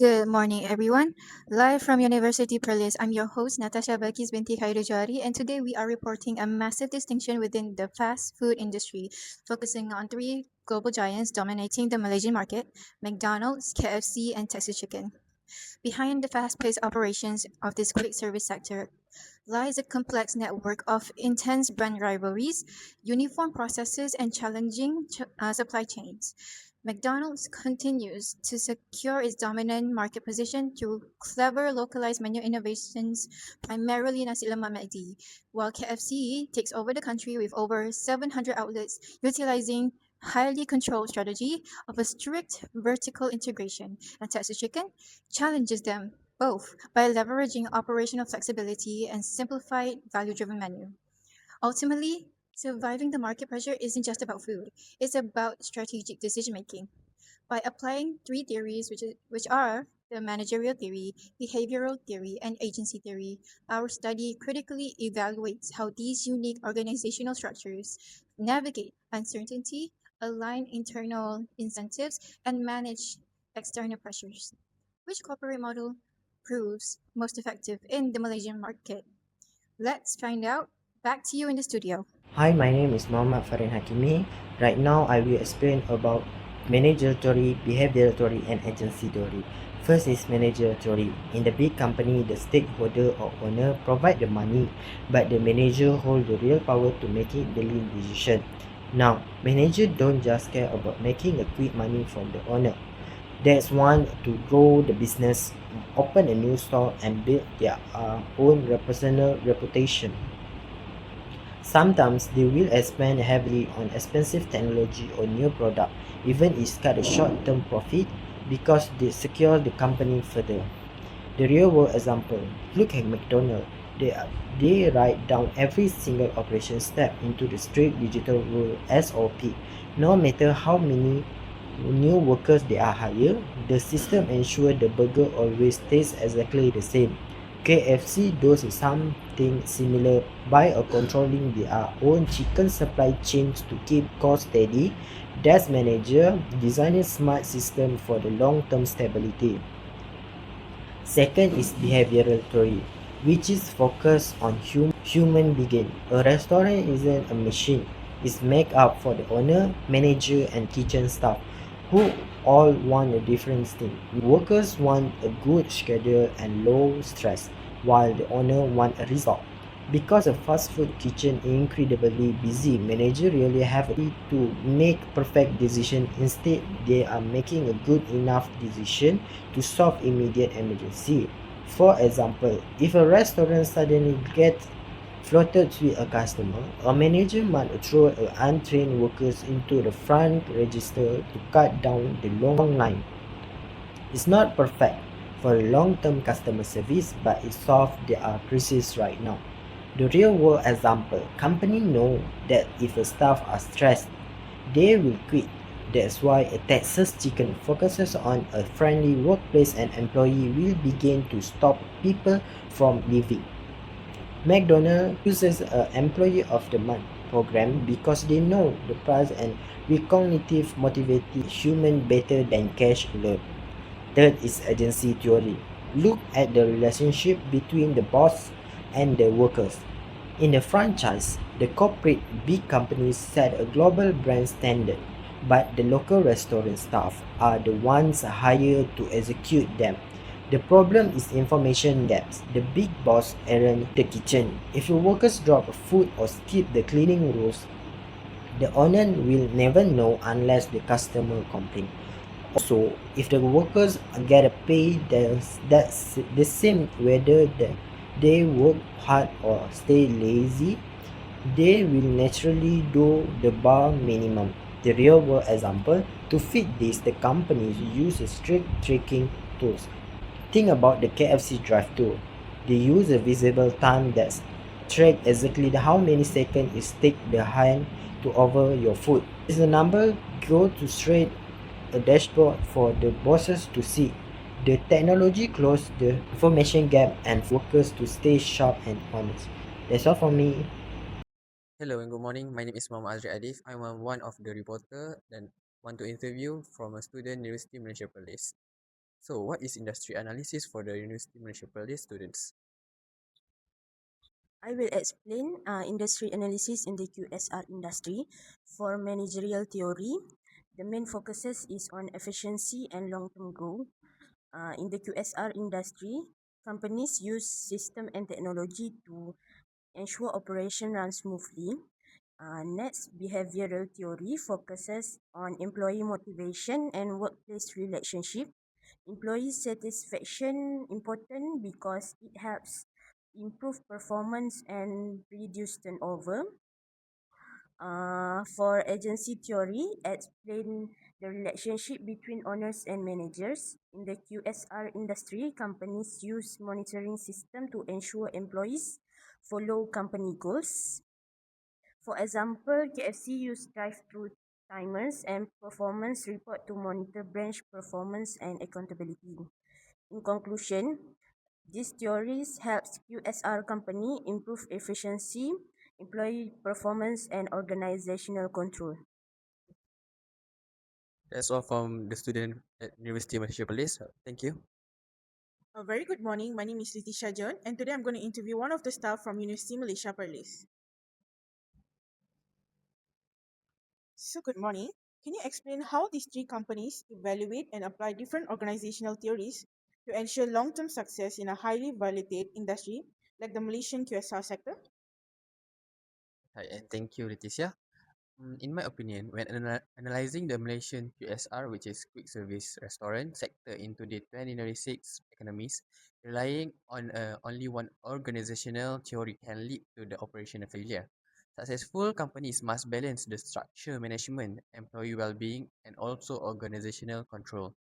Good morning, everyone. Live from University Perlis, I'm your host, Natasha Bakis binti Khairujari, and today we are reporting a massive distinction within the fast food industry, focusing on three global giants dominating the Malaysian market: McDonald's, KFC, and Texas Chicken. Behind the fast paced operations of this quick service sector lies a complex network of intense brand rivalries, uniform processes, and challenging supply chains. McDonald's continues to secure its dominant market position through clever localized menu innovations, primarily Nasi Lemak McD, while KFC takes over the country with over 700 outlets utilizing highly controlled strategy of a strict vertical integration. And Texas Chicken challenges them both by leveraging operational flexibility and simplified value-driven menu. Ultimately, surviving the market pressure isn't just about food, it's about strategic decision making. By applying three theories, which are the managerial theory, behavioral theory, and agency theory, our study critically evaluates how these unique organizational structures navigate uncertainty, align internal incentives, and manage external pressures. Which corporate model proves most effective in the Malaysian market? Let's find out. Back to you in the studio. Hi, my name is Muhammad Farin Hakimi. Right now, I will explain about manager theory, behavioral theory, and agency theory. First is manager theory. In the big company, the stakeholder or owner provide the money, but the manager hold the real power to making the lean decision. Now, manager don't just care about making a quick money from the owner. There's one to grow the business, open a new store, and build their own personal reputation. Sometimes they will spend heavily on expensive technology or new product, even if cut a short-term profit because they secure the company further. The real world example, look at McDonald. They write down every single operation step into the strict digital rule SOP. No matter how many new workers they are hired, the system ensures the burger always tastes exactly the same. KFC does something similar by controlling their own chicken supply chains to keep costs steady. That's manager design a smart system for the long-term stability. Second is behavioral theory, which is focused on human being. A restaurant isn't a machine. It's made up for the owner, manager, and kitchen staff, who all want a different thing. Workers want a good schedule and low stress, while the owner want a result. Because a fast food kitchen is incredibly busy, managers really have to make perfect decision. Instead, they are making a good enough decision to solve immediate emergency. For example, if a restaurant suddenly gets flooded with a customer, a manager might throw untrained workers into the front register to cut down the long line. It's not perfect for long-term customer service, but it solves their crisis right now. The real world example, companies know that if a staff are stressed, they will quit. That's why a Texas Chicken focuses on a friendly workplace and employee will begin to stop people from leaving. McDonald uses a Employee of the Month program because they know the price and recognitive motivated human better than cash alone. Third is agency theory. Look at the relationship between the boss and the workers. In a franchise, the corporate big companies set a global brand standard, but the local restaurant staff are the ones hired to execute them. The problem is information gaps. The big boss aren't the kitchen. If your workers drop food or skip the cleaning rules, the owner will never know unless the customer complain. Also, if the workers get a pay that's the same whether they work hard or stay lazy, they will naturally do the bare minimum. The real world example, to fit this, the companies use a strict tracking tools. Think about the KFC drive-thru. They use a visible time that's track exactly how many seconds it takes the hand to over your food. Is the number go to straight a dashboard for the bosses to see. The technology close the information gap and workers to stay sharp and honest. That's all for me. Hello and good morning. My name is Muhammad Azri Adif. I'm one of the reporter and want to interview from a student University Malaysia Police. So, what is industry analysis for the University Malaysia Perlis students? I will explain industry analysis in the QSR industry. For managerial theory, the main focuses is on efficiency and long-term goal. In the QSR industry, companies use system and technology to ensure operation runs smoothly. Next, behavioral theory focuses on employee motivation and workplace relationship. Employee satisfaction important because it helps improve performance and reduce turnover. For agency theory, explain the relationship between owners and managers. In the QSR industry, companies use monitoring system to ensure employees follow company goals. For example, KFC use drive-through timers and performance report to monitor branch performance and accountability. In conclusion, these theories helps QSR company improve efficiency, employee performance, and organizational control. That's all from the student at University Malaysia Perlis. Thank you. A very good morning. My name is Ritisha John, and today I'm going to interview one of the staff from University Malaysia Perlis. So, good morning. Can you explain how these three companies evaluate and apply different organizational theories to ensure long-term success in a highly volatile industry like the Malaysian QSR sector? Hi, and thank you, Leticia. In my opinion, when analyzing the Malaysian QSR, which is quick service restaurant sector into the 2026 economies, relying on only one organizational theory can lead to the operational failure. Successful companies must balance the structure management, employee well-being, and also organizational control.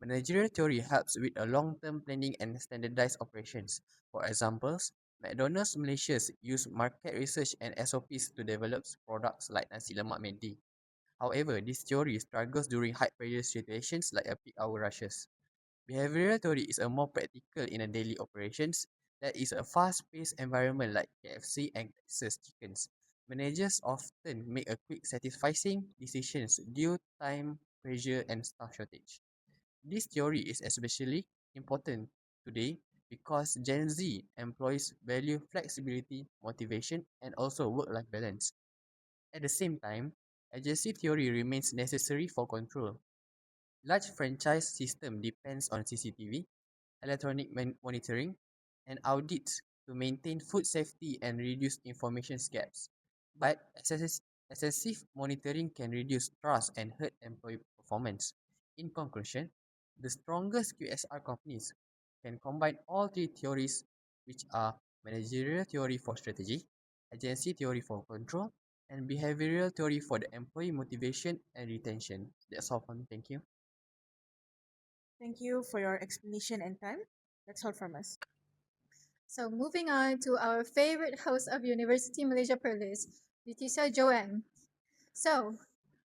Managerial theory helps with a long-term planning and standardized operations. For examples, McDonald's Malaysia use market research and SOPs to develop products like nasi lemak McD. However, this theory struggles during high-pressure situations like a peak hour rushes. Behavioral theory is a more practical in a daily operations that is a fast-paced environment like KFC and Texas chickens. Managers often make a quick satisfying decisions due time pressure and staff shortage. This theory is especially important today because Gen Z employees value flexibility, motivation, and also work-life balance. At the same time, agency theory remains necessary for control. Large franchise system depends on CCTV, electronic monitoring, and audits to maintain food safety and reduce information gaps. But excessive monitoring can reduce trust and hurt employee performance. In conclusion, the strongest QSR companies can combine all three theories, which are managerial theory for strategy, agency theory for control, and behavioral theory for the employee motivation and retention. That's all from me. Thank you. Thank you for your explanation and time. That's all from us. So moving on to our favorite host of University Malaysia Perlis, Leticia Joanne. So,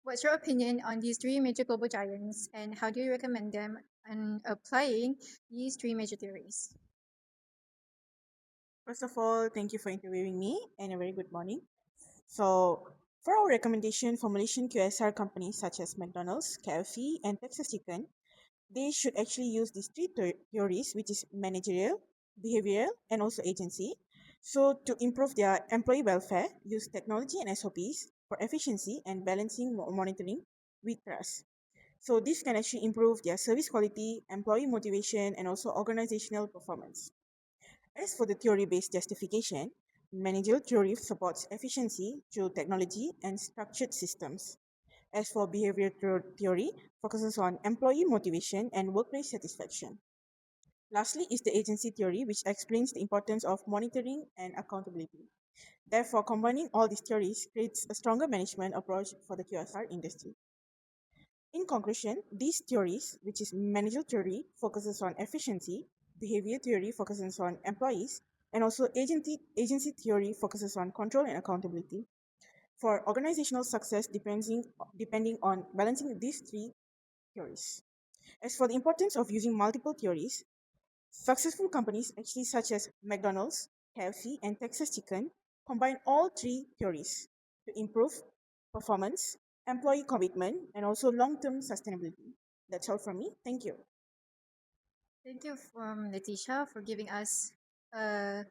what's your opinion on these three major global giants and how do you recommend them in applying these three major theories? First of all, thank you for interviewing me, and a very good morning. So, for our recommendation for Malaysian QSR companies such as McDonald's, KFC, and Texas Chicken, they should actually use these three theories, which is managerial, behavioral, and also agency. So, to improve their employee welfare, use technology and SOPs for efficiency and balancing monitoring with trust. So, this can actually improve their service quality, employee motivation, and also organizational performance. As for the theory-based justification, managerial theory supports efficiency through technology and structured systems. As for behavior theory, focuses on employee motivation and workplace satisfaction. Lastly is the agency theory, which explains the importance of monitoring and accountability. Therefore, combining all these theories creates a stronger management approach for the QSR industry. In conclusion, these theories, which is managerial theory, focuses on efficiency, behavior theory focuses on employees, and also agency theory focuses on control and accountability. For organizational success, depending on balancing these three theories. As for the importance of using multiple theories, successful companies, actually such as McDonald's, KFC, and Texas Chicken, combine all three theories to improve performance, employee commitment, and also long term sustainability. That's all from me. Thank you. Thank you, Letitia, for giving us a,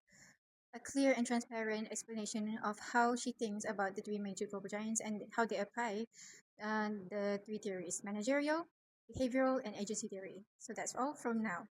a clear and transparent explanation of how she thinks about the three major global giants and how they apply the three theories: managerial, behavioral, and agency theory. So that's all from now.